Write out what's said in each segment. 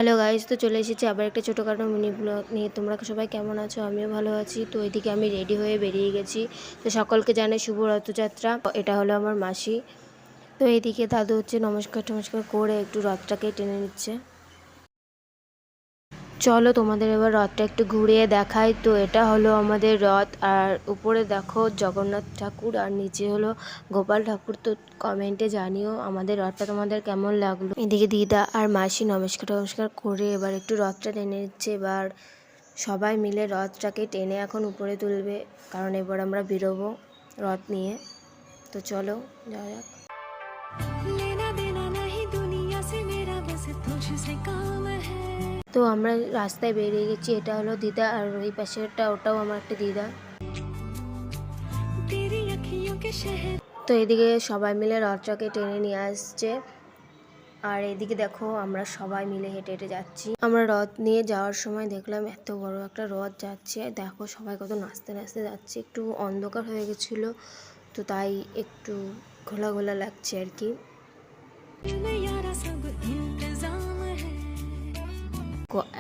Hello guys, তো চলে এসেছি আবার একটা ছোটোখাটো মিনি ব্লগ নিয়ে। তোমরা সবাই কেমন আছো? আমিও ভালো আছি। তো এদিকে আমি রেডি হয়ে বেরিয়ে গেছি। তো সকলকে জানাই শুভ রথযাত্রা। এটা হলো আমার মাসি। তো এইদিকে দাদু হচ্ছে নমস্কার টমস্কার করে একটু রথটাকে টেনে নিচ্ছে। চলো তোমাদের এবার রথটা একটু ঘুরিয়ে দেখাই। তো এটা হলো আমাদের রথ, আর উপরে দেখো জগন্নাথ ঠাকুর আর নিচে হলো গোপাল ঠাকুর। তো কমেন্টে জানিও আমাদের রথটা তোমাদের কেমন লাগলো। এদিকে দিদা আর মাসি নমস্কার টমস্কার করে এবার একটু রথটা টেনে নিচ্ছে। এবার সবাই মিলে রথটাকে টেনে এখন উপরে তুলবে, কারণ এবার আমরা বেরোবো রথ নিয়ে। তো চলো যাওয়া যাক। তো আমরা রাস্তায় বেরিয়ে গেছি। এটা হলো দিদা, আর ওই পাশেরটা ওটাও আমার একটা দিদা। তো এদিকে সবাই মিলে রথটাকে টেনে নিয়ে আসছে, আর এদিকে দেখো আমরা সবাই মিলে হেঁটে হেঁটে যাচ্ছি। আমরা রথ নিয়ে যাওয়ার সময় দেখলাম এত বড় একটা রথ যাচ্ছে। দেখো সবাই কত নাচতে নাচতে যাচ্ছে। একটু অন্ধকার হয়ে গেছিলো, তো তাই একটু ঘোলা ঘোলা লাগছে আর কি।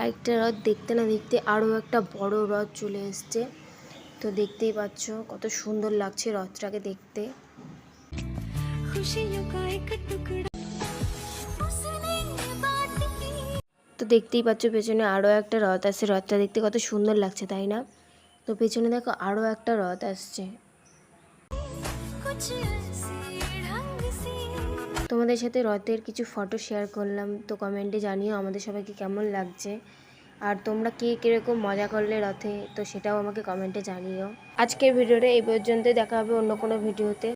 একটা রথ দেখতে না দেখতে আরও একটা বড় রথ চলে এসছে। তো দেখতেই পাচ্ছ কত সুন্দর লাগছে রথটাকে দেখতে। তো দেখতেই পাচ্ছ পেছনে আরও একটা রথ আসছে। রথটা দেখতে কত সুন্দর লাগছে, তাই না? তো পেছনে দেখো আরও একটা রথ আসছে। তোমাদের সাথে রথের কিছু ফটো শেয়ার করলাম। তো কমেন্টে জানিও আমাদের সবাইকে কেমন লাগছে, আর তোমরা কে কীরকম মজা করলে রথে, তো সেটাও আমাকে কমেন্টে জানিও। আজকের ভিডিওটা এই পর্যন্তই, দেখা হবে অন্য কোনো ভিডিওতে।